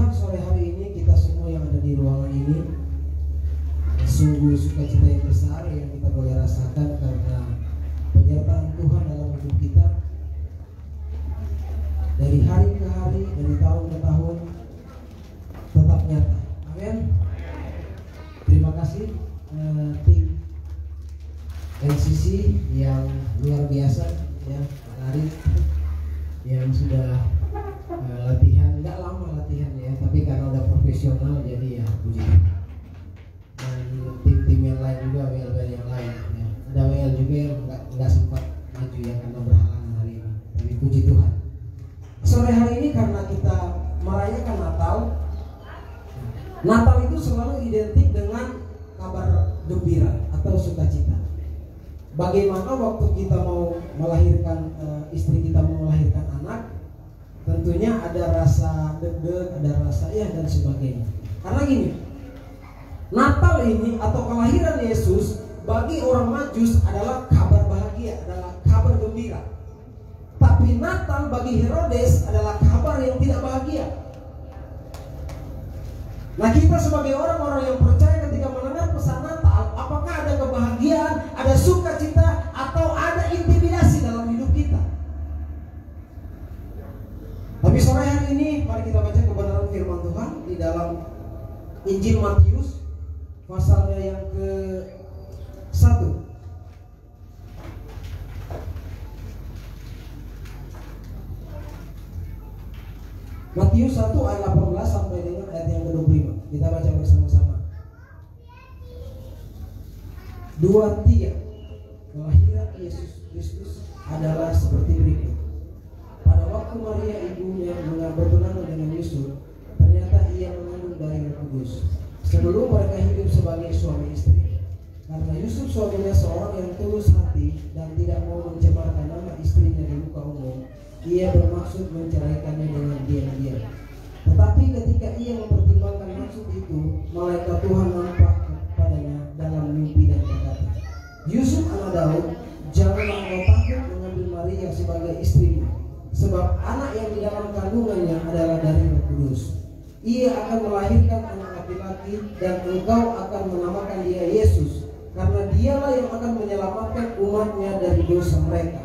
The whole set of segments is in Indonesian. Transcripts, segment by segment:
Tuhan, sore hari ini kita semua yang ada di ruangan ini sungguh sukacita yang besar yang kita boleh rasakan karena penyertaan Tuhan dalam hidup kita dari hari ke hari, dari tahun ke tahun tetap nyata. Amin. Terima kasih tim NCC yang luar biasa ya, hari yang sudah latihan, nggak lama latihan ya, tapi karena udah profesional jadi ya puji. Dan tim-tim yang lain juga, WL yang lain ya. Ada WL juga yang nggak sempat maju ya karena berhalangan hari ini, tapi puji Tuhan. Sore hari ini karena kita merayakan Natal, Natal itu selalu identik dengan kabar gembira atau sukacita. Bagaimana waktu kita mau melahirkan, istri kita mau melahirkan anak, tentunya ada rasa deg-deg, ada rasa ya dan sebagainya. Karena gini, Natal ini atau kelahiran Yesus bagi orang Majus adalah kabar bahagia, adalah kabar gembira. Tapi Natal bagi Herodes adalah kabar yang tidak bahagia. Nah, kita sebagai orang-orang yang percaya ketika mendengar pesan Natal, apakah ada kebahagiaan, ada sukacita, atau ada intimidasi dalam hidup kita? Tapi sore hari ini mari kita baca kebenaran firman Tuhan di dalam Injil Matius pasalnya yang ke-1. Matius 1 ayat 18 sampai dengan ayat yang ke-25. Kita baca bersama-sama. 2-3. Kelahiran Yesus Kristus adalah seperti berikut. Pada waktu Maria ibunya bertunangan dengan Yusuf, ternyata ia mengandung dari Roh Kudus. Sebelum mereka hidup sebagai suami istri. Karena Yusuf suaminya seorang yang tulus hati dan tidak mau mencemarkan nama istrinya di muka umum, ia bermaksud menceraikannya dengan diam-diam. Tetapi ketika ia mempertimbangkan maksud itu, malaikat Tuhan nampak kepadanya dalam mimpi dan berkata, Yusuf anak Daud, janganlah engkau takut mengambil Maria sebagai istrimu, sebab anak yang di dalam kandungannya adalah dari Roh Kudus. Ia akan melahirkan anak laki-laki dan engkau akan menamakan dia Yesus, karena dialah yang akan menyelamatkan umatnya dari dosa mereka.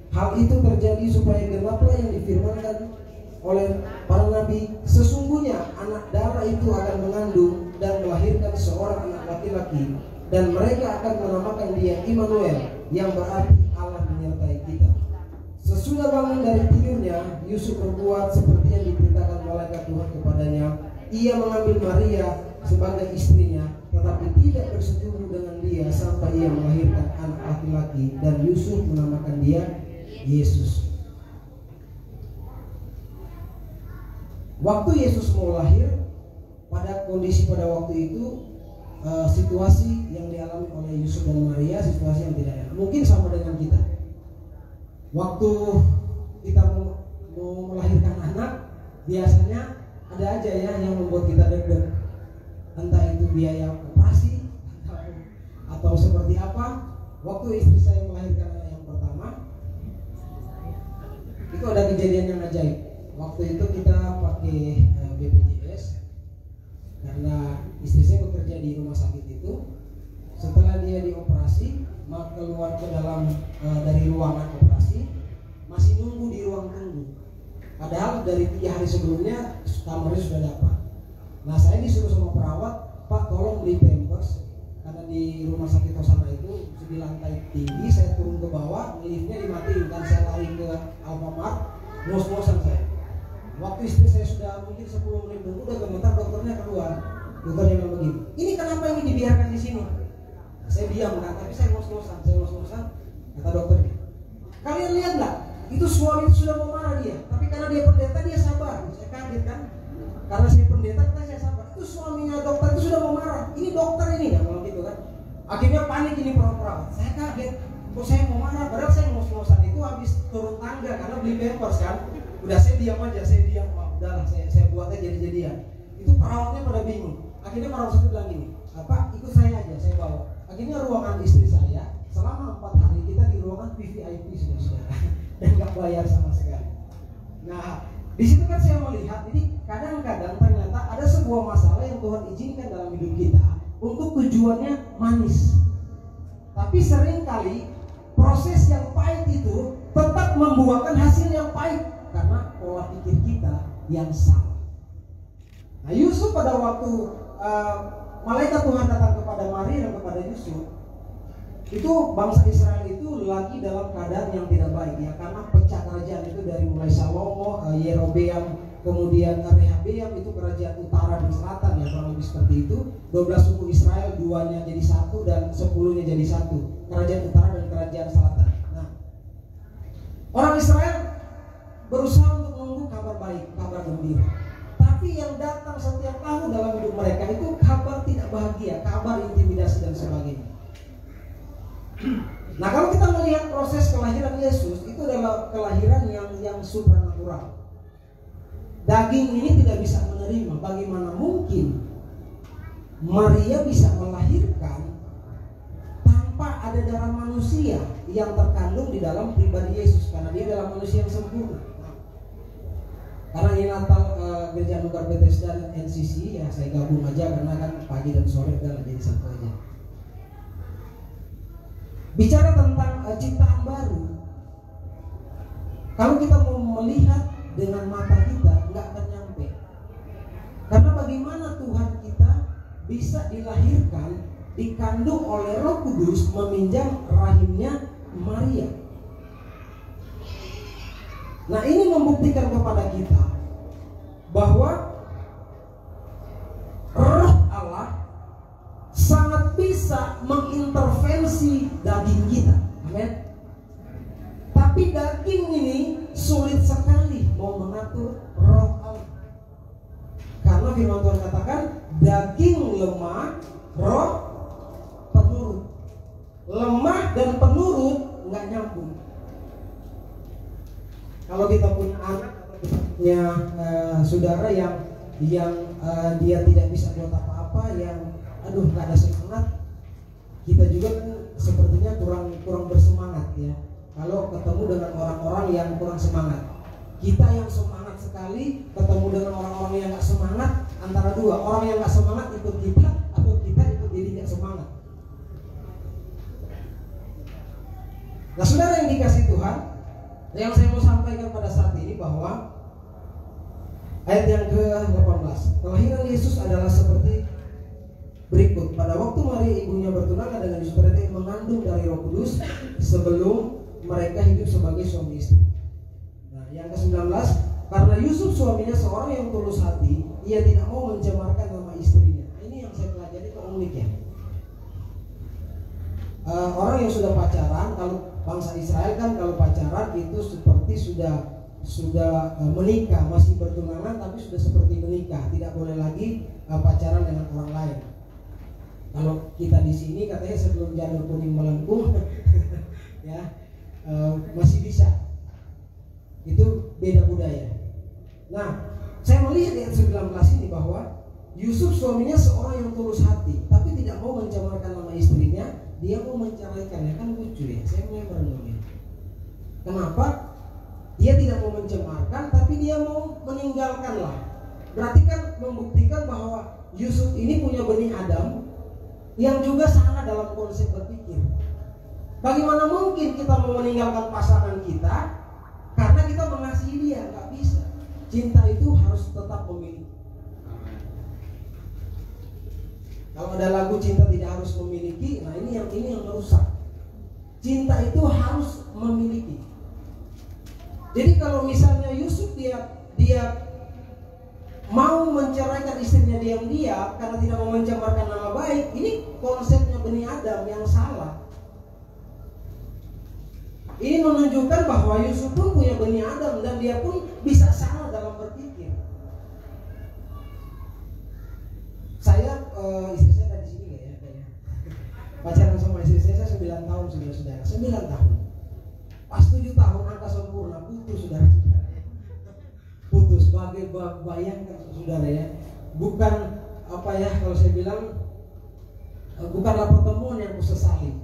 Hal itu terjadi supaya genaplah yang difirmankan oleh para nabi, sesungguhnya anak darah itu akan mengandung dan melahirkan seorang anak laki-laki, dan mereka akan menamakan dia Immanuel, yang berarti Allah menyertai kita. Sesudah bangun dari tidurnya, Yusuf berbuat seperti yang diberitakan malaikat Tuhan kepadanya. Ia mengambil Maria sebagai istrinya, tetapi tidak bersetubuh dengan dia sampai ia melahirkan anak laki-laki, dan Yusuf menamakan dia Yesus. Waktu Yesus mau lahir, pada kondisi pada waktu itu, situasi yang dialami oleh Yusuf dan Maria, situasi yang tidak enak. Mungkin sama dengan kita. Waktu kita mau melahirkan anak, biasanya ada aja ya yang membuat kita deg-deg. Entah itu biaya operasi atau seperti apa. Waktu istri saya melahirkan anak yang pertama, itu ada kejadian yang ajaib. Waktu itu kita pakai BPJS karena istri saya bekerja di rumah sakit itu. Setelah dia dioperasi, maka keluar ke dalam dari ruangan operasi, masih nunggu di ruang tunggu. Padahal dari 3 hari sebelumnya kamarnya sudah dapat. Nah, saya disuruh sama perawat, Pak tolong beli pampers, karena di rumah sakit Tosana itu di lantai tinggi. Saya turun ke bawah, liftnya dimatiin, dan saya lari ke Alfamart, ngos-ngosan saya. Waktu istri saya sudah mungkin 10 menit nunggu, udah gemetar, dokternya keluar. Dokternya bilang begini, ini kenapa ini dibiarkan di sini? Saya diam kan, tapi saya ngos-ngosan. Kata dokternya, kalian lihat nggak? Itu suami itu sudah mau marah dia, tapi karena dia pendeta dia sabar. Saya kaget kan, karena saya pendeta kan saya sabar. Itu suaminya dokter itu sudah mau marah. Ini dokter ini ya, kalau gitu kan. Akhirnya panik ini perawat. Saya kaget, kok saya mau marah? Padahal saya ngos-ngosan itu habis turun tangga karena beli pampers kan. Udah saya diam aja, udahlah saya buat aja jadi-jadian. Itu perawatnya pada bingung. Akhirnya perawat itu bilang gini, apa ikut saya aja, saya bawa. Akhirnya ruangan istri saya selama 4 hari kita di ruangan VVIP sudah dan nggak bayar sama sekali. Nah, di situ kan saya melihat ini kadang-kadang ternyata ada sebuah masalah yang Tuhan izinkan dalam hidup kita untuk tujuannya manis. Tapi seringkali proses yang pahit itu tetap membuahkan hasil yang pahit karena pola pikir kita yang salah. Nah, Yusuf pada waktu malaikat Tuhan datang kepada Maria dan kepada Yusuf, itu bangsa Israel itu lagi dalam keadaan yang tidak baik ya, karena pecah kerajaan itu dari mulai Salomo, Yerobeam, kemudian Rehabeam, itu kerajaan utara dan selatan ya, kurang lebih seperti itu. 12 suku Israel, 2-nya jadi satu dan 10-nya jadi satu, kerajaan utara dan kerajaan selatan. Nah, orang Israel berusaha untuk menunggu kabar baik, kabar gembira. Tapi yang datang setiap tahun dalam hidup mereka itu kabar tidak bahagia, kabar intimidasi dan sebagainya. Nah, kalau kita melihat proses kelahiran Yesus, itu adalah kelahiran yang supranatural. Daging ini tidak bisa menerima. Bagaimana mungkin Maria bisa melahirkan tanpa ada darah manusia yang terkandung di dalam pribadi Yesus, karena dia adalah manusia yang sempurna. Karena ini Natal Gereja Anugerah Bethesda dan NCC ya, saya gabung aja karena kan pagi dan sore udah jadi satu aja. Bicara tentang ciptaan baru, kalau kita mau melihat dengan mata kita nggak akan nyampe. Karena bagaimana Tuhan kita bisa dilahirkan, dikandung oleh Roh Kudus, meminjam rahimnya Maria. Nah, ini membuktikan kepada kita bahwa Roh Allah sangat bisa mengintervensi daging kita. Amin. Tapi daging ini sulit sekali mau mengatur Roh Allah. Karena firman Tuhan katakan daging lemah, roh penurut. Lemah dan penurut nggak nyambung. Kalau kita punya anak atau kita punya saudara yang dia tidak bisa buat apa-apa, yang nggak ada semangat, kita juga kan sepertinya kurang bersemangat ya. Kalau ketemu dengan orang-orang yang kurang semangat, kita yang semangat sekali ketemu dengan orang-orang yang nggak semangat, antara dua, orang yang nggak semangat ikut kita atau kita ikut jadi nggak semangat. Nah, saudara yang dikasih Tuhan, yang saya mau sampaikan pada saat ini bahwa ayat yang ke-18, kelahiran Yesus adalah seperti berikut. Pada waktu Maria ibunya bertunangan dengan Yusuf, mereka mengandung dari Roh Kudus sebelum mereka hidup sebagai suami istri. Nah, yang ke-19, karena Yusuf suaminya seorang yang tulus hati, ia tidak mau mencemarkan nama istrinya. Nah, ini yang saya pelajari unik ya. Orang yang sudah pacaran, kalau bangsa Israel kan kalau pacaran itu seperti sudah menikah, masih bertunangan tapi sudah seperti menikah, tidak boleh lagi pacaran dengan orang lain. Kalau kita di sini katanya sebelum janur kuning melengkung ya masih bisa. Itu beda budaya. Nah, saya melihat di ayat 19 ini bahwa Yusuf suaminya seorang yang tulus hati, tapi tidak mau mencemarkan nama istrinya, dia mau menceraikannya. Kan lucu ya, saya mulai merenungnya. Kenapa? Dia tidak mau mencemarkan, tapi dia mau meninggalkanlah. Berarti kan membuktikan bahwa Yusuf ini punya benih Adam yang juga salah dalam konsep berpikir. Bagaimana mungkin kita mau meninggalkan pasangan kita karena kita mengasihi dia? Gak bisa. Cinta itu harus tetap memiliki. Kalau ada lagu cinta tidak harus memiliki, nah ini yang merusak. Cinta itu harus memiliki. Jadi kalau misalnya Yusuf dia mau menceraikan istrinya diam-diam karena tidak mau mencemarkan nama baik, ini konsepnya benih Adam yang salah. Ini menunjukkan bahwa Yusuf pun punya benih Adam dan dia pun bisa salah dalam berpikir. Saya istri saya ada di sini nggak ya? Pacaran sama istri saya 9 tahun saudara-saudara. 9 tahun. Pas 7 tahun angka sempurna putus saudara-saudara. Putus, bayangkan saudara ya. Bukan apa ya kalau saya bilang bukanlah pertemuan yang kusesali,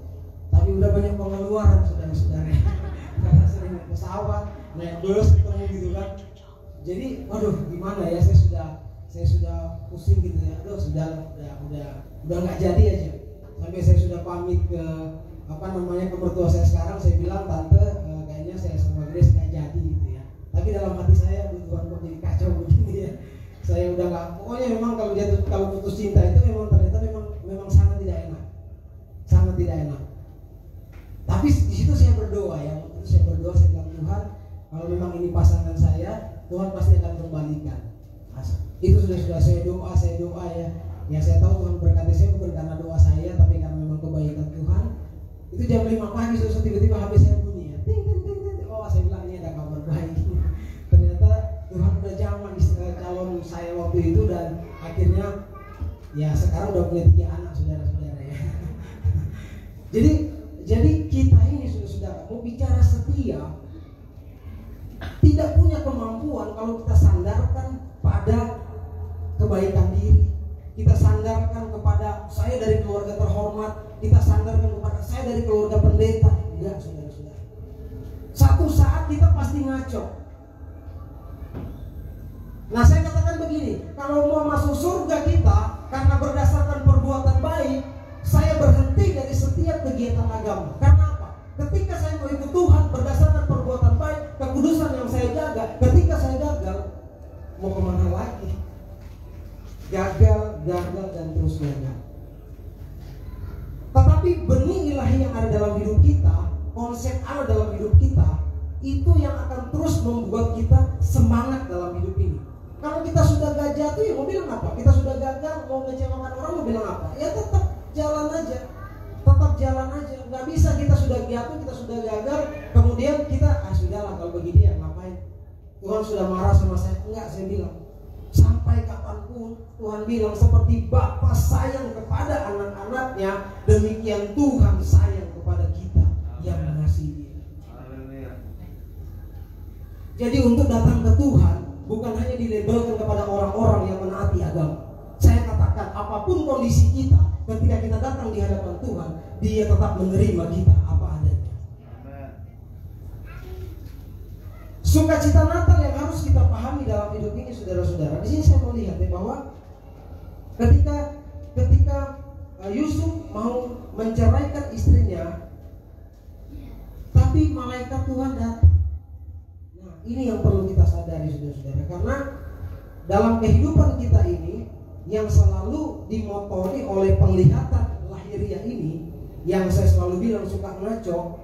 tapi udah banyak pengeluaran saudara-saudara. Karena sering naik pesawat, naik bus ketemu gitu kan. Jadi, waduh, gimana ya, saya sudah pusing gitu ya. Aduh, udah nggak jadi aja. Sampai saya sudah pamit ke ke mertua saya sekarang, saya bilang, tante, kayaknya saya sama Grace nggak jadi gitu ya. Tapi dalam hati saya, Tuhan kok jadi kacau begini ya. Saya udah nggak, pokoknya memang kalau putus cinta itu ternyata memang sangat tidak enak, sangat tidak enak. Tapi di situ saya berdoa ya, saya bilang, Tuhan, kalau memang ini pasangan saya, Tuhan pasti akan kembalikan. Itu sudah saya doa ya. Ya saya tahu Tuhan berkati saya bukan karena doa saya, tapi karena memang kebaikan Tuhan. Itu jam 5 pagi terus tiba-tiba HP saya bunyi ya. Ting ting ting ting. Oh, saya bilang ini ada kabar baik. Ternyata Tuhan udah jaman calon saya waktu itu, dan akhirnya ya sekarang udah punya 3 anak, saudara-saudara ya. Jadi kita ini saudara mau bicara setia tidak punya kemampuan kalau kita sandarkan pada kebaikan diri. Kita sandarkan kepada saya dari keluarga terhormat, kita sandarkan kepada saya dari keluarga pendeta. Enggak, saudara-saudara. Satu saat kita pasti ngaco. Nah, saya katakan begini, kalau mau masuk surga kita karena berdasarkan perbuatan baik, saya berhenti dari setiap kegiatan agama. Karena apa? Ketika saya mau ikut Tuhan berdasarkan perbuatan baik, kekudusan yang saya jaga, ketika saya gagal, mau kemana lagi? Gagal, dan terus gagal. Tetapi benih ilahi yang ada dalam hidup kita, konsep Allah dalam hidup kita, itu yang akan terus membuat kita semangat dalam hidup ini. Kalau kita sudah gak jatuh, ya mau bilang apa? Kita sudah gagal, mau ngecewakan orang, mau bilang apa? Ya tetap jalan aja. Gak bisa kita sudah jatuh, kita sudah gagal, kemudian kita, sudahlah kalau begini ya ngapain? Tuhan sudah marah sama saya. Enggak, saya bilang, sampai kapanpun Tuhan bilang seperti Bapa sayang kepada anak-anaknya, demikian Tuhan sayang kepada kita yang mengasihi Dia. Jadi untuk datang ke Tuhan bukan hanya dilabelkan kepada orang-orang yang menaati agama. Saya katakan apapun kondisi kita, ketika kita datang di hadapan Tuhan, Dia tetap menerima kita apa adanya. Sukacita Natal yang harus kita pahami dalam hidup ini, saudara-saudara. Di sini saya melihat ya bahwa ketika Yusuf mau menceraikan istrinya, tapi malaikat Tuhan datang. Nah, ini yang perlu kita sadari, saudara-saudara, karena dalam kehidupan kita ini yang selalu dimotori oleh penglihatan lahiriah ini, yang saya selalu bilang suka ngaco,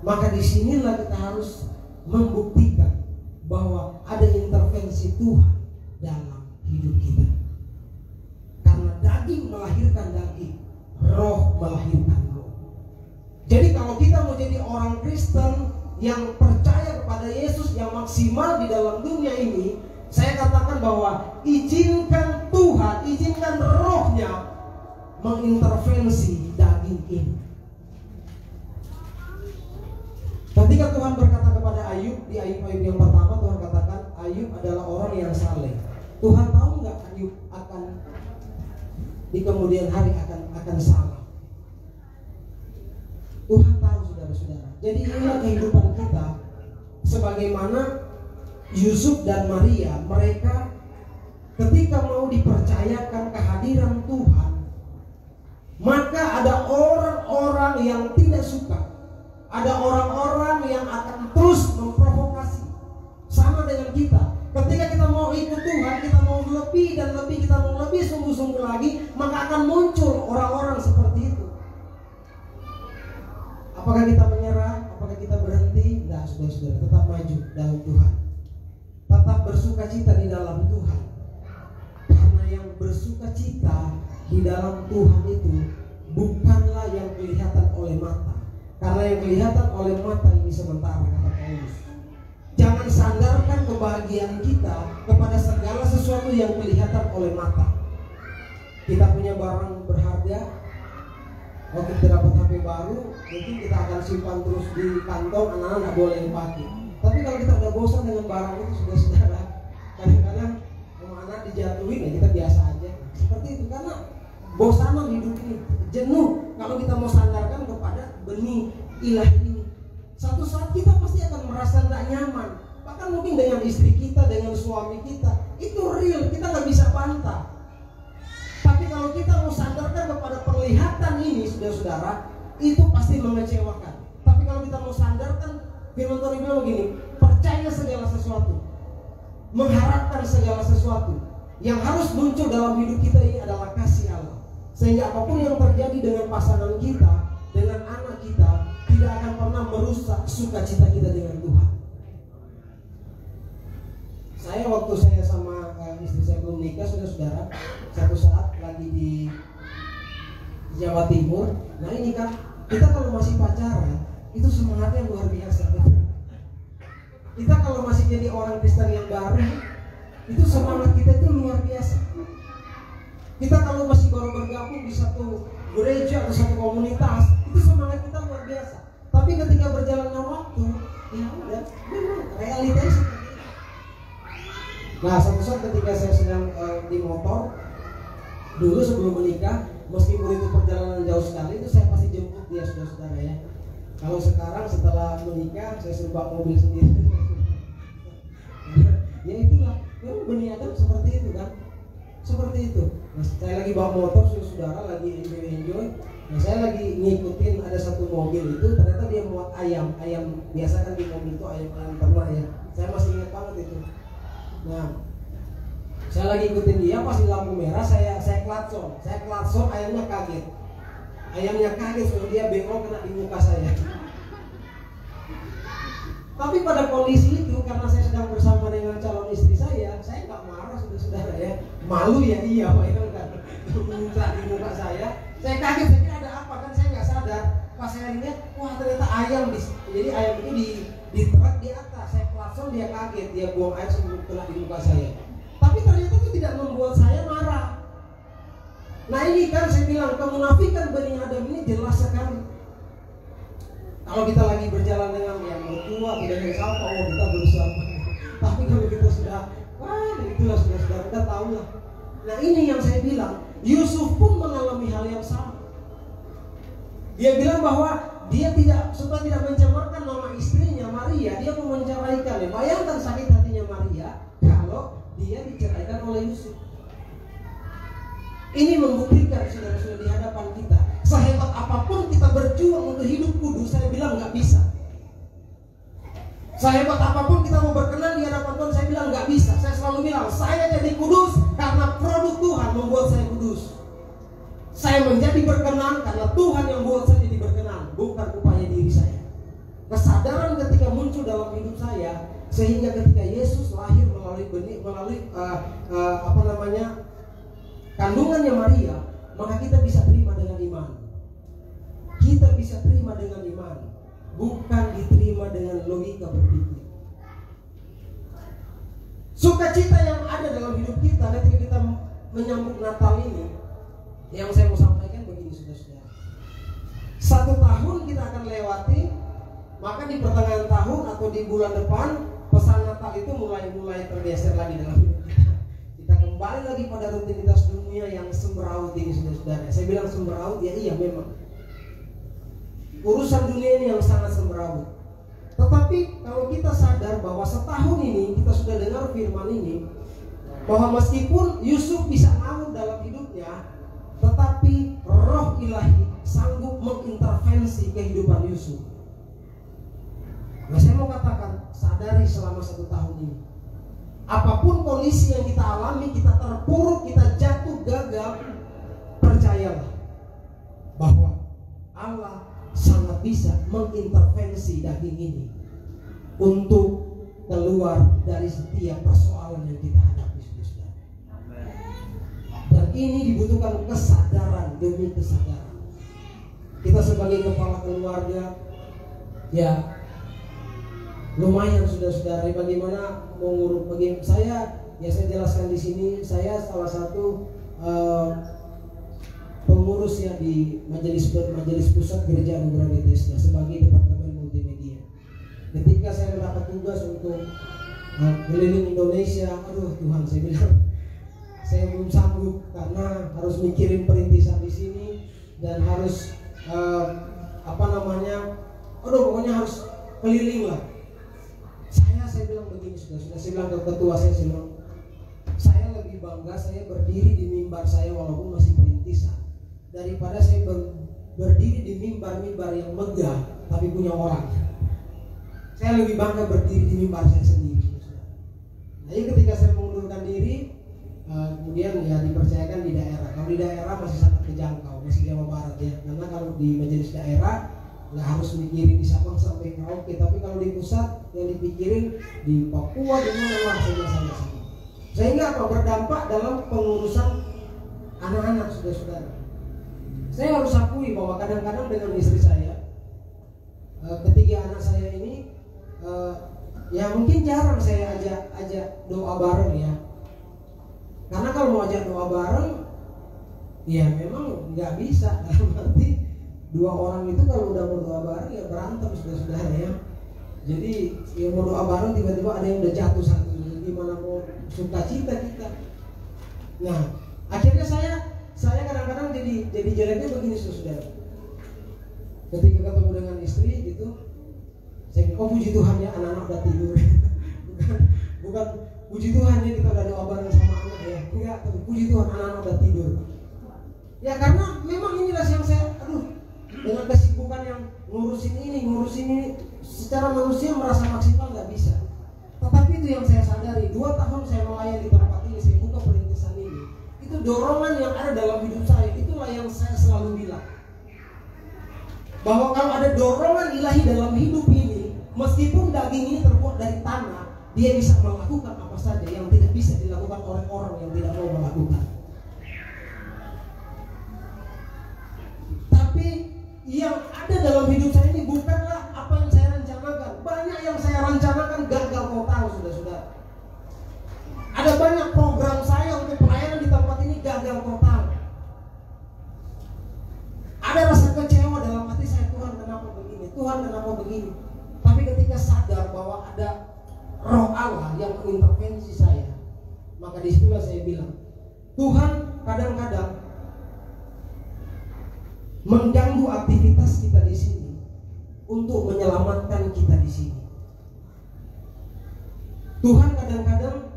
maka disinilah kita harus membuktikan bahwa ada intervensi Tuhan dalam hidup kita. Karena daging melahirkan daging, roh melahirkan roh. Jadi kalau kita mau jadi orang Kristen yang percaya kepada Yesus yang maksimal di dalam dunia ini, saya katakan bahwa izinkan Tuhan, izinkan rohnya mengintervensi daging ini. Ketika Tuhan berkata kepada Ayub, di Ayub yang pertama Tuhan katakan Ayub adalah orang yang saleh. Tuhan tahu nggak Ayub akan di kemudian hari akan salah. Tuhan tahu, saudara-saudara. Jadi inilah kehidupan kita. Sebagaimana Yusuf dan Maria, mereka ketika mau dipercayakan kehadiran Tuhan, maka ada orang-orang yang tidak suka. Ada orang-orang yang akan terus memprovokasi. Sama dengan kita. Ketika kita mau ikut Tuhan, kita mau lebih dan lebih, kita mau lebih sungguh-sungguh lagi, maka akan muncul orang-orang seperti itu. Apakah kita menyerah? Apakah kita berhenti? Enggak, saudara-saudara, tetap maju dalam Tuhan. Tetap bersukacita di dalam Tuhan. Karena yang bersukacita di dalam Tuhan itu bukanlah yang kelihatan oleh mata. Karena yang kelihatan oleh mata ini sementara, kata Paulus. Jangan sandarkan kebahagiaan kita kepada segala sesuatu yang kelihatan oleh mata. Kita punya barang berharga, waktu kita dapat HP baru, mungkin kita akan simpan terus di kantong, anak-anak nggak boleh dipakai. Tapi kalau kita udah bosan dengan barang itu, saudara-saudara, kadang-kadang anak dijatuhin ya kita biasa aja. Seperti itu, karena bosanan hidup ini, jenuh kalau kita mau sandarkan kepada benih ilahi ini. Satu saat kita pasti akan merasa tidak nyaman. bahkan mungkin dengan istri kita, dengan suami kita, itu real, kita nggak bisa bantah. Tapi kalau kita mau sadarkan kepada penglihatan ini, saudara-saudara, itu pasti mengecewakan. Tapi kalau kita mau sadarkan, firman Tuhan bilang begini, percaya segala sesuatu, mengharapkan segala sesuatu. Yang harus muncul dalam hidup kita ini adalah kasih Allah. Sehingga apapun yang terjadi dengan pasangan kita, dengan anak kita, tidak akan pernah merusak sukacita kita dengan Tuhan. Saya waktu saya sama istri saya belum nikah, saudara-saudara, satu saat lagi di Jawa Timur. Nah ini kan, kita kalau masih pacaran, itu semangatnya luar biasa. Kita kalau masih jadi orang Kristen yang baru, itu semangat kita itu luar biasa. Kita kalau masih baru bergabung di satu gereja atau satu komunitas, itu semangat kita luar biasa. Tapi ketika berjalannya waktu, ya udah, memang realitanya seperti itu. Nah, suatu saat ketika saya sedang di motor, dulu sebelum menikah, meskipun itu perjalanan jauh sekali, itu saya pasti jemput dia, saudara-saudara ya. Kalau sekarang setelah menikah, saya suruh bawa mobil sendiri. Ya itulah, memang benih Adam seperti itu kan, seperti itu. Nah, saya lagi bawa motor, saudara lagi enjoy. Nah, saya lagi ngikutin ada satu mobil itu, ternyata dia muat ayam biasa kan di mobil itu ayam ternak ya. Saya masih ingat banget itu. Nah, saya lagi ikutin dia, pas di lampu merah saya klakson, ayamnya kaget, kalau dia bengong kena di muka saya. Tapi pada kondisi itu, karena saya sedang bersama dengan calon istri saya nggak marah, saudara ya, malu ya iya, kan muncrat di muka saya kaget, saya kira ada apa kan, saya nggak sadar. Pas saya lihat, wah ternyata ayam jadi ayam itu di truk di atas, saya klakson, dia kaget, dia buang air sebelum kena di muka saya. Tapi ternyata itu tidak membuat saya marah. Nah ini kan saya bilang, kemunafikan Bani Adam ini jelas sekali. Kalau kita lagi berjalan dengan yang mertua, tidak ada siapa, oh kita berusaha. Tapi kalau kita sudah, itulah sudah kita tahu lah. Nah ini yang saya bilang, Yusuf pun mengalami hal yang sama. Dia bilang bahwa dia supaya tidak mencemarkan nama istrinya Maria, dia mau menceraikannya. Bayangkan sakit hatinya Maria kalau dia diceraikan oleh Yusuf. Ini membuktikan saudara-saudara di hadapan kita, sehebat apapun kita berjuang untuk hidup kudus, saya bilang nggak bisa. Sehebat apapun kita mau berkenan di hadapan Tuhan, saya bilang nggak bisa. Saya selalu bilang, saya jadi kudus karena produk Tuhan membuat saya kudus. Saya menjadi berkenan karena Tuhan yang membuat saya jadi berkenan, bukan upaya diri saya. Kesadaran ketika muncul dalam hidup saya, sehingga ketika Yesus lahir melalui kandungannya Maria, maka kita bisa terima dengan iman. Kita bisa terima dengan iman, bukan diterima dengan logika berpikir. Sukacita yang ada dalam hidup kita ketika kita menyambut Natal ini, yang saya mau sampaikan begini, saudara-saudara. 1 tahun kita akan lewati, maka di pertengahan tahun atau di bulan depan, pesan Natal itu mulai tergeser lagi dalam hidup kita. Kita kembali lagi pada rutinitas dunia yang semeraut ini, saudara-saudara. Saya bilang semeraut, ya iya memang. Urusan dunia ini yang sangat semeraut. Tetapi kalau kita sadar bahwa setahun ini kita sudah dengar firman ini, bahwa meskipun Yusuf bisa ngawur dalam hidupnya, tetapi roh ilahi sanggup mengintervensi kehidupan Yusuf. Nah, saya mau katakan, sadari selama 1 tahun ini, apapun kondisi yang kita alami, kita terpuruk, kita jatuh, gagal, percayalah bahwa Allah sangat bisa mengintervensi daging ini untuk keluar dari setiap persoalan yang kita hadapi, saudara. Dan ini dibutuhkan kesadaran demi kesadaran. Kita sebagai kepala keluarga, ya lumayan saudara-saudara, bagaimana mengurus saya jelaskan di sini. Saya salah satu pengurus ya di majelis pusat gereja Anugerah Bethesda sebagai departemen multimedia. Ketika saya mendapat tugas untuk keliling Indonesia, aduh Tuhan, saya bilang saya belum sanggup karena harus mikirin perintisan di sini dan harus pokoknya harus keliling lah. Saya bilang begini, sudah saya bilang ke ketua saya bilang, saya lebih bangga saya berdiri di mimbar saya walaupun masih perintisan daripada saya berdiri di mimbar-mimbar yang megah tapi punya orang. Saya lebih bangga berdiri di mimbar saya sendiri. Jadi ketika saya mengundurkan diri, kemudian ya dipercayakan di daerah. Kalau di daerah masih sangat terjangkau, masih Jawa Barat ya. Karena kalau di majelis daerah nggak harus mikirin di Sabang sampai Merauke, tapi kalau di pusat yang dipikirin di Papua di mana lah saya. Sehingga apa berdampak dalam pengurusan anak-anak saudara-saudara. Saya harus akui bahwa kadang-kadang dengan istri saya, ketiga anak saya ini, ya mungkin jarang saya ajak doa bareng ya. Karena kalau mau ajak doa bareng, ya memang nggak bisa. Dalam arti dua orang itu kalau udah mau doa bareng ya berantem saudara-saudara ya. Jadi ya mau doa bareng tiba-tiba ada yang udah jatuh satu. Gimana mau sukacita kita? Nah, akhirnya saya kadang-kadang jadi jeleknya begini saudara. Ketika ketemu dengan istri gitu, saya bilang, oh puji Tuhan ya anak-anak udah tidur. bukan puji Tuhan ya kita udah doa bareng sama anak ya. Enggak, puji Tuhan anak-anak udah tidur. Ya karena memang inilah yang saya, dengan kesibukan yang ngurusin ini, secara manusia merasa maksimal nggak bisa. Tetapi itu yang saya sadari, 2 tahun saya melayani di tempat ini, saya buka perintisan ini. Itu dorongan yang ada dalam hidup saya, itulah yang saya selalu bilang. Bahwa kalau ada dorongan ilahi dalam hidup ini, meskipun daging ini terbuat dari tanah, dia bisa melakukan apa saja yang tidak bisa dilakukan oleh orang yang tidak mau melakukan. Tapi yang ada dalam hidup saya ini bukanlah apa yang saya rencanakan. Banyak yang saya rencanakan gagal total, saudara-saudara. Ada banyak program saya untuk pelayanan di tempat ini gagal total. Ada rasa kecewa dalam hati saya, Tuhan kenapa begini, Tuhan kenapa begini. Tapi ketika sadar bahwa ada Roh Allah yang mengintervensi saya, maka disitulah saya bilang, Tuhan kadang-kadang mengganggu aktivitas kita di sini untuk menyelamatkan kita di sini. Tuhan kadang-kadang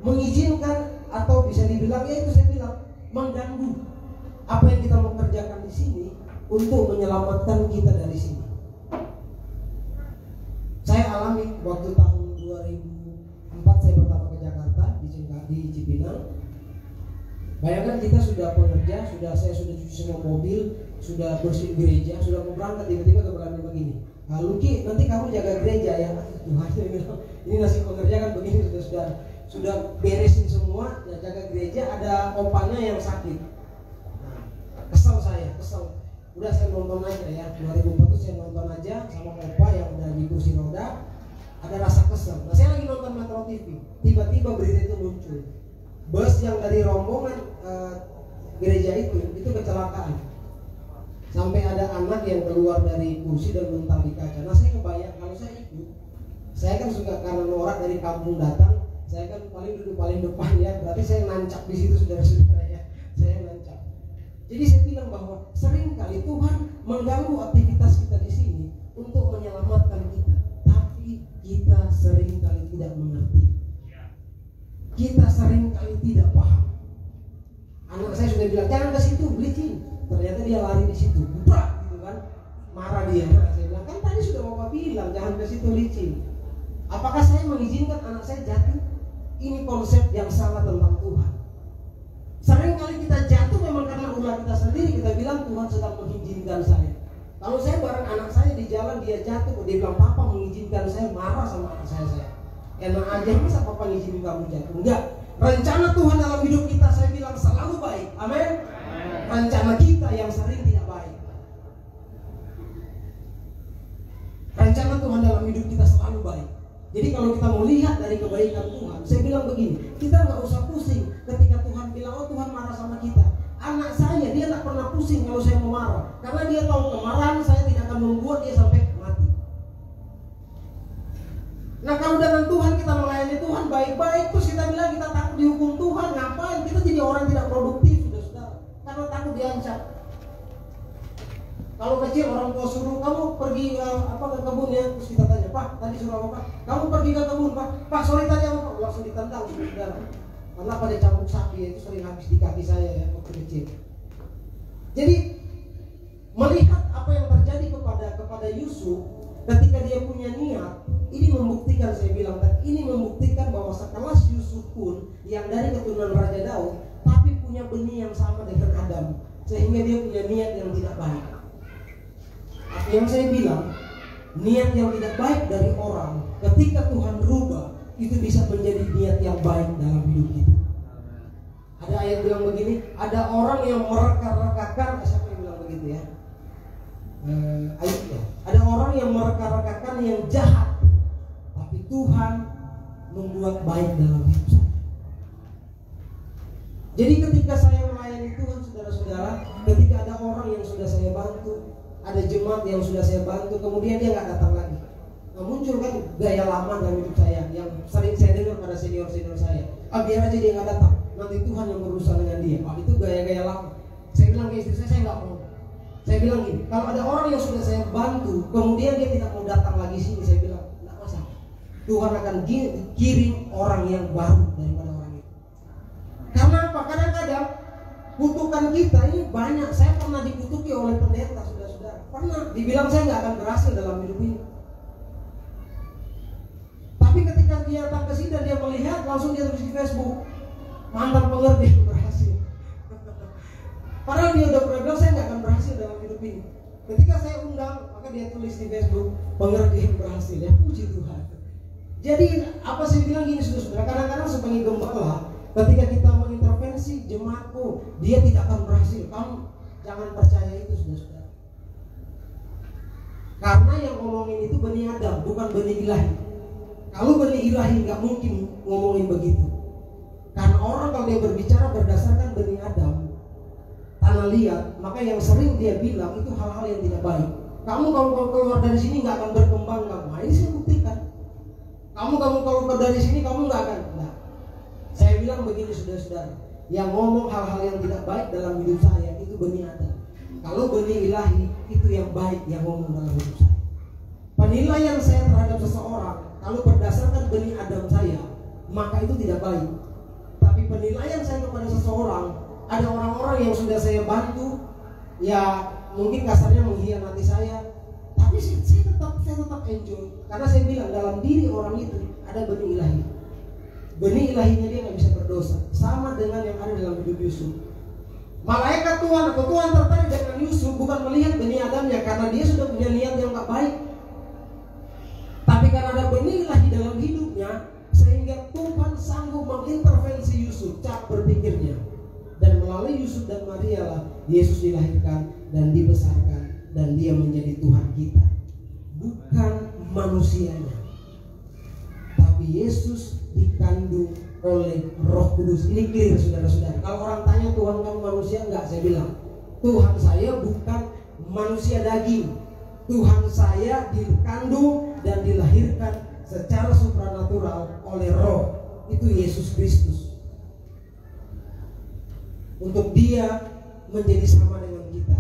mengizinkan atau bisa dibilang ya itu saya bilang mengganggu apa yang kita mau kerjakan di sini untuk menyelamatkan kita dari sini. Saya alami waktu tahun 2004 saya pertama ke Jakarta di Cipinang. Bayangkan kita sudah pekerja, saya sudah cuci semua mobil, sudah bersih gereja, sudah mau berangkat, tiba-tiba keberanian begini. Luki, nanti kamu jaga gereja ya. Tuhan bilang, ini nasib pekerja kan begini sudah beresin semua, ya jaga gereja. Ada opanya yang sakit. Nah, kesel. Udah saya nonton aja ya. 2004 itu saya nonton aja sama opa yang udah di kursi roda. Ada rasa kesel. Nah, saya lagi nonton Metro TV. Tiba-tiba berita itu muncul. Bus yang dari rombongan gereja itu kecelakaan. Sampai ada anak yang keluar dari kursi dan mental di kaca. Nah, saya kebayang kalau saya ikut, saya kan suka karena norak dari kampung datang, saya kan duduk paling depan ya. Berarti saya nancap di situ saudara-saudara ya. Saya nancap. Jadi saya bilang bahwa seringkali Tuhan mengganggu aktivitas kita di sini untuk menyelamatkan kita, tapi kita seringkali tidak mengerti. Kita seringkali tidak paham. Anak saya sudah bilang jangan ke situ, licin. Ternyata dia lari di situ, brak gitu kan, marah dia. Saya bilang kan tadi sudah bapak bilang jangan ke situ licin. Apakah saya mengizinkan anak saya jatuh? Ini konsep yang salah tentang Tuhan. Seringkali kita jatuh memang karena ulah kita sendiri. Kita bilang Tuhan sedang mengizinkan saya. Kalau saya bareng anak saya di jalan dia jatuh, dia bilang papa mengizinkan saya, marah sama anak saya. Enak aja masa papa ngizinin kamu jatuh? Enggak. Rencana Tuhan dalam hidup kita saya bilang selalu baik. Amin. Rencana kita yang sering tidak baik. Rencana Tuhan dalam hidup kita selalu baik. Jadi kalau kita mau lihat dari kebaikan Tuhan, saya bilang begini, kita nggak usah pusing ketika Tuhan bilang, oh Tuhan marah sama kita. Anak saya, dia tak pernah pusing kalau saya mau marah, karena dia tahu kemarahan saya tidak akan membuat dia sampai mati. Nah kalau dengan Tuhan kita melayani Tuhan baik-baik, terus kita bilang kita takut dihukum Tuhan, ngapain? Kita jadi orang tidak produktif, saudara-saudara, karena takut diancam. Kalau kecil orang tua suruh kamu pergi ke kebun ya, terus kita tanya, Pak tadi suruh apa Pak? Kamu pergi ke kebun Pak. Pak sorry tadi apa Pak? Langsung ditendang saudara. Karena pada cambuk sapi itu sering habis di kaki saya ya waktu kecil. Jadi melihat apa yang terjadi kepada Yusuf ketika dia punya niat, ini membuktikan, saya bilang tadi, ini membuktikan bahwa sekelas Yusuf pun yang dari keturunan Raja Daud, tapi punya benih yang sama dengan Adam, sehingga dia punya niat yang tidak baik. Yang saya bilang, niat yang tidak baik dari orang, ketika Tuhan rubah, itu bisa menjadi niat yang baik dalam hidup kita. Ada ayat bilang begini, ada orang yang mereka-rekakan, siapa yang bilang begitu ya? Ayatnya, ada orang yang mereka-rekakan yang jahat, tapi Tuhan membuat baik dalam hidup saya. Jadi ketika saya melayani Tuhan, saudara-saudara, ketika ada orang yang sudah saya bantu, ada jemaat yang sudah saya bantu, kemudian dia nggak datang lagi, nah, muncul kan gaya lama dalam hidup saya yang sering saya dengar pada senior-senior saya. Biar aja dia nggak datang, nanti Tuhan yang berurusan dengan dia. Itu gaya-gaya lama. Saya bilang ke istri saya nggak mau. Saya bilang gini, kalau ada orang yang sudah saya bantu, kemudian dia tidak mau datang lagi sini, saya bilang nggak masalah. Tuhan akan kirim orang yang baru daripada orang itu. Karena apa? Kadang-kadang kutukan kita ini banyak. Saya pernah dikutuki oleh pendeta, saudara-saudara. Pernah dibilang saya nggak akan berhasil dalam hidup ini. Tapi ketika dia datang ke sini dan dia melihat, langsung dia tulis di Facebook, mantan pengerti berhasil. Padahal dia udah pernah bilang saya nggak akan berhasil dalam hidup ini. Ketika saya undang, maka dia tulis di Facebook, pengerti berhasil. Ya puji Tuhan. Jadi apa saya bilang gini saudara, kadang-kadang sebagai gembala, ketika kita mengintervensi jemaatku, dia tidak akan berhasil. Kamu jangan percaya itu saudara. Karena yang ngomongin itu benih Adam, bukan benih ilahi. Kalau benih ilahi nggak mungkin ngomongin begitu. Karena orang kalau dia berbicara berdasarkan benih Adam, tanah liat, maka yang sering dia bilang itu hal-hal yang tidak baik. Kamu kalau keluar dari sini nggak akan berkembang kamu. Nah, ini saya buktikan. Kamu kalau keluar dari sini kamu nggak akan. Nah, saya bilang begini saudara-saudara, yang ngomong hal-hal yang tidak baik dalam hidup saya itu benih Adam. Kalau benih ilahi itu yang baik yang ngomong dalam hidup saya. Penilaian saya terhadap seseorang kalau berdasarkan benih Adam saya, maka itu tidak baik. Tapi penilaian saya kepada seseorang, ada orang-orang yang sudah saya bantu, ya mungkin kasarnya mengkhianati saya, tapi saya tetap enjoy. Karena saya bilang dalam diri orang itu ada benih ilahi. Benih ilahinya dia nggak bisa berdosa. Sama dengan yang ada dalam hidup Yusuf. Malaikat Tuhan atau Tuhan tertarik dengan Yusuf bukan melihat benih Adamnya, karena dia sudah punya niat yang nggak baik. Tapi karena ada benih ilahi dalam hidupnya, sehingga Tuhan sanggup mengintervensi Yusuf cara berpikirnya. Dan melalui Yusuf dan Maria lah Yesus dilahirkan dan dibesarkan, dan dia menjadi Tuhan kita, bukan manusianya. Tapi Yesus dikandung oleh Roh Kudus. Ini clear saudara-saudara. Kalau orang tanya Tuhan kamu manusia enggak, saya bilang Tuhan saya bukan manusia daging. Tuhan saya dikandung dan dilahirkan secara supranatural oleh Roh. Itu Yesus Kristus. Untuk dia menjadi sama dengan kita.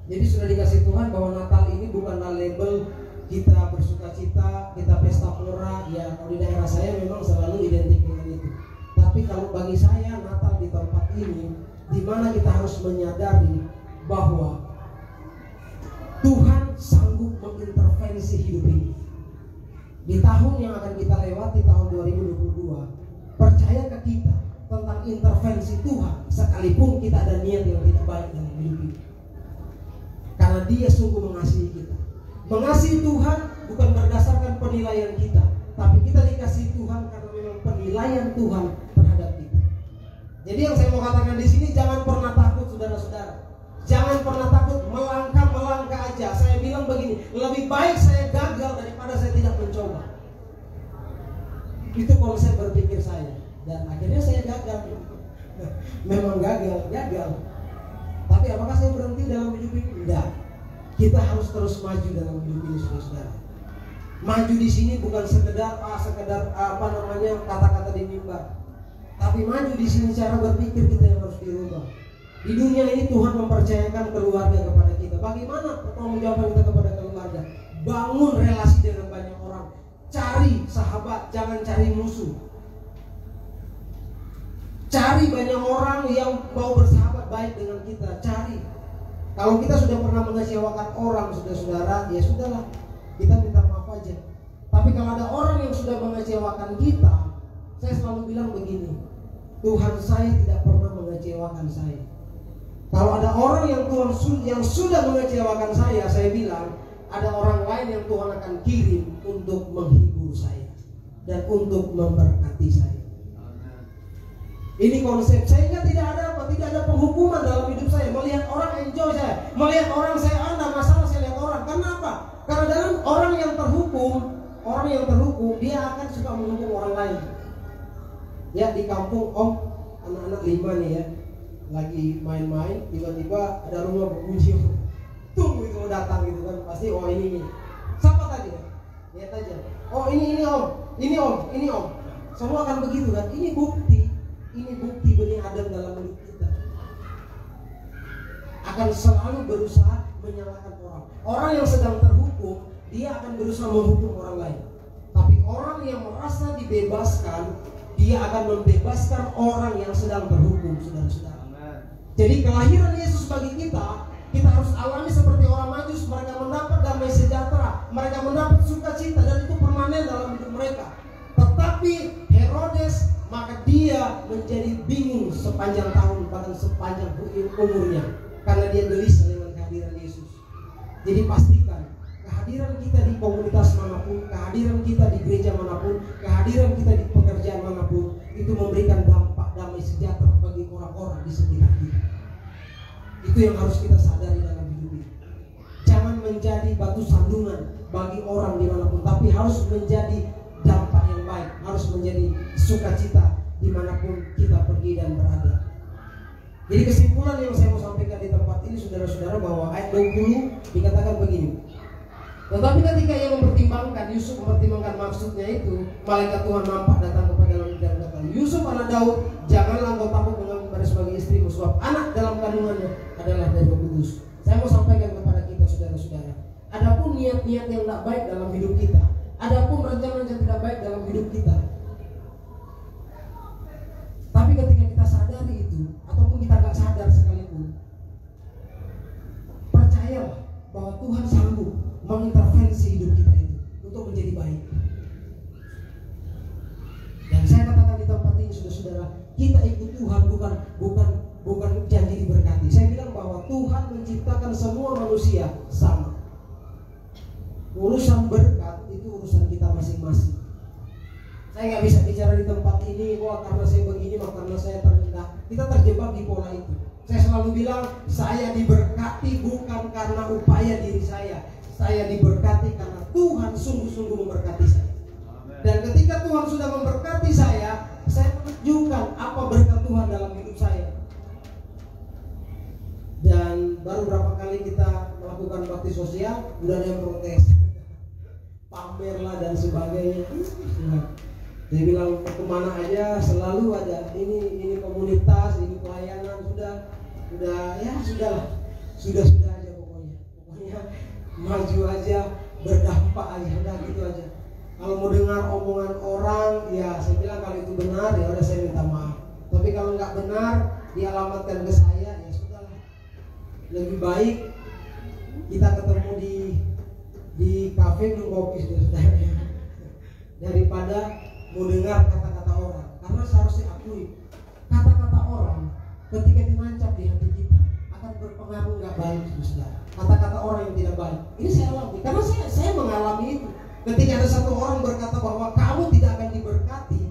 Jadi sudah dikasih Tuhan bahwa Natal ini bukanlah label kita bersuka cita, kita pesta pora. Ya kalau di daerah saya memang selalu identik dengan itu. Tapi kalau bagi saya Natal di tempat ini, di mana kita harus menyadari bahwa Tuhan sanggup mengintervensi hidup ini. Di tahun yang akan kita lewati, tahun 2022, percaya ke kita tentang intervensi Tuhan, sekalipun kita ada niat yang tidak baik dalam hidup ini. Karena dia sungguh mengasihi kita. Mengasihi Tuhan bukan berdasarkan penilaian kita, tapi kita dikasihi Tuhan karena memang penilaian Tuhan terhadap kita. Jadi yang saya mau katakan di sini, jangan pernah takut saudara-saudara. Jangan pernah takut, melangkah aja. Saya bilang begini, lebih baik saya gagal daripada saya tidak mencoba. Itu konsep berpikir saya. Dan akhirnya saya gagal. Memang gagal. Tapi apakah saya berhenti dalam hidup ini? Tidak. Kita harus terus maju dalam hidup ini, saudara. Maju di sini bukan sekedar kata-kata di mimbar. Tapi maju di sini cara berpikir kita yang harus dirubah. Di dunia ini Tuhan mempercayakan keluarga kepada kita. Bagaimana pertanggungjawaban kita kepada keluarga? Bangun relasi dengan banyak orang. Cari sahabat, jangan cari musuh. Cari banyak orang yang mau bersahabat baik dengan kita. Cari. Kalau kita sudah pernah mengecewakan orang, saudara-saudara, ya sudahlah, kita minta maaf aja. Tapi kalau ada orang yang sudah mengecewakan kita, saya selalu bilang begini, Tuhan saya tidak pernah mengecewakan saya. Kalau ada orang yang sudah mengecewakan saya bilang, ada orang lain yang Tuhan akan kirim untuk menghibur saya dan untuk memberkati saya. Ini konsep, sehingga tidak ada penghukuman dalam hidup saya. Melihat orang enjoy saya, melihat orang saya ada masalah, saya lihat orang. Kenapa? Karena dalam orang yang terhukum, dia akan suka menghukum orang lain. Ya, di kampung anak-anak 5 nih ya, lagi main-main, tiba-tiba ada rumah berbunyi, tunggu itu datang gitu kan, pasti ini. Siapa tadi ya? Lihat aja. Oh ini om. Semua akan begitu kan? Ini bukti benih Adam dalam hidup kita. Akan selalu berusaha menyalahkan orang. Orang yang sedang terhukum, dia akan berusaha menghukum orang lain. Tapi orang yang merasa dibebaskan, dia akan membebaskan orang yang sedang terhukum, saudara-saudara. Jadi kelahiran Yesus bagi kita harus alami seperti orang Majus. Mereka mendapat damai sejahtera, mereka mendapat sukacita, dan itu permanen dalam hidup mereka. Tetapi Herodes, maka dia menjadi bingung sepanjang tahun, bahkan sepanjang umurnya, karena dia gelisah dengan kehadiran Yesus. Jadi pastikan kehadiran kita di komunitas manapun, kehadiran kita di gereja manapun, kehadiran kita di pekerjaan manapun, itu memberikan dampak damai sejahtera bagi orang-orang di sekitar kita. Itu yang harus kita sadari dalam hidup ini. Jangan menjadi batu sandungan bagi orang dimanapun, tapi harus menjadi dampak yang baik, harus menjadi sukacita dimanapun kita pergi dan berada. Jadi kesimpulan yang saya mau sampaikan di tempat ini, saudara-saudara, bahwa ayat 20 dikatakan begini. Tetapi ketika ia mempertimbangkan, Yusuf mempertimbangkan maksudnya itu, malaikat Tuhan nampak datang kepada Nabi dan berkata, Yusuf anak Daud, janganlah engkau takut mengambil sebagai istrimu, sebab anak dalam kandungannya adalah dari Roh Kudus. Saya mau sampaikan kepada kita, saudara-saudara, adapun niat-niat yang tidak baik dalam hidup kita, adapun rencana-rencana tidak baik dalam hidup kita, tapi ketika kita sadari itu, ataupun kita nggak sadar sekalipun, percayalah bahwa Tuhan sanggup mengintervensi hidup kita itu untuk menjadi baik. Dan saya katakan di tempat ini, saudara-saudara, kita ikut Tuhan bukan janji diberkati. Saya bilang bahwa Tuhan menciptakan semua manusia sama. Urusan berkat itu urusan kita masing-masing. Saya nggak bisa bicara di tempat ini, karena saya begini, karena saya terendah. Kita terjebak di pola itu. Saya selalu bilang, saya diberkati bukan karena upaya diri saya. Saya diberkati karena Tuhan sungguh-sungguh memberkati saya. Dan ketika Tuhan sudah memberkati saya menunjukkan apa berkat Tuhan dalam hidup saya. Dan baru berapa kali kita melakukan bakti sosial, udah ada yang protes, pamerlah dan sebagainya. Dia bilang kemana aja selalu ada ini komunitas, ini pelayanan, sudah ya sudah aja pokoknya maju aja, berdampak aja, udah gitu aja. Kalau mau dengar omongan orang, ya saya bilang kalau itu benar, ya udah saya minta maaf. Tapi kalau nggak benar, dialamatkan ke saya, ya sudahlah. Lebih baik kita ketemu di kafe minum kopi, saudara, daripada mau dengar kata-kata orang. Karena seharusnya akui, kata-kata orang ketika dinancap di hati kita akan berpengaruh nggak baik, saudara. Kata-kata orang yang tidak baik. Ini saya alami, karena saya mengalami itu. Ketika ada satu orang berkata bahwa kamu tidak akan diberkati,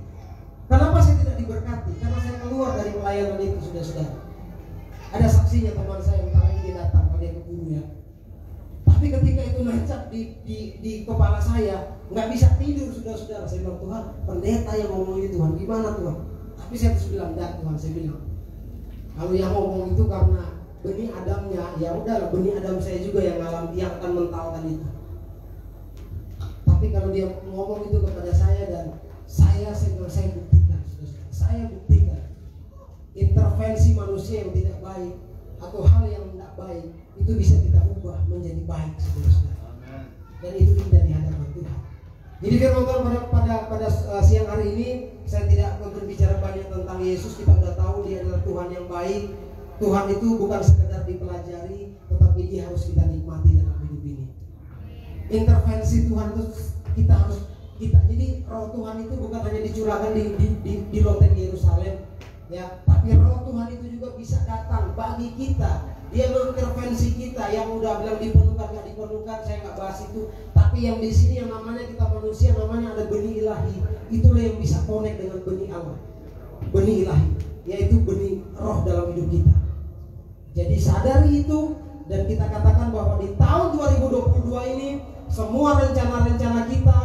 kenapa saya tidak diberkati? Karena saya keluar dari pelayanan itu, saudara. Ada saksinya teman saya yang lagi dia datang, dia ke guru ya. Tapi ketika itu nancap di kepala saya, nggak bisa tidur, saudara-saudara. Saya bilang, Tuhan, pendeta yang ngomong itu, Tuhan, gimana Tuhan? Tapi saya terus bilang, enggak Tuhan, saya bilang, kalau yang ngomong itu karena benih Adamnya, ya udahlah, benih Adam saya juga yang akan mentalkan itu. Tapi kalau dia ngomong itu kepada saya dan saya buktikan, saya buktikan intervensi manusia yang tidak baik atau hal yang tidak baik itu bisa kita ubah menjadi baik, saudara-saudara. Dan itu indah di hadapan Tuhan. Jadi firman Tuhan pada siang hari ini, saya tidak akan berbicara banyak tentang Yesus. Kita sudah tahu dia adalah Tuhan yang baik. Tuhan itu bukan sekedar dipelajari, tetapi dia harus kita nikmati dalam hidup ini. Intervensi Tuhan itu jadi roh Tuhan itu bukan hanya dicurahkan di loteng Yerusalem, ya, tapi roh Tuhan itu juga bisa datang bagi kita. Dia mengintervensi kita. Yang udah bilang diperlukan nggak diperlukan, saya nggak bahas itu. Tapi yang di sini yang namanya kita manusia, namanya ada benih ilahi. Itulah yang bisa connect dengan benih Allah, benih ilahi, yaitu benih roh dalam hidup kita. Jadi sadari itu, dan kita katakan bahwa di tahun 2022 ini semua rencana-rencana kita,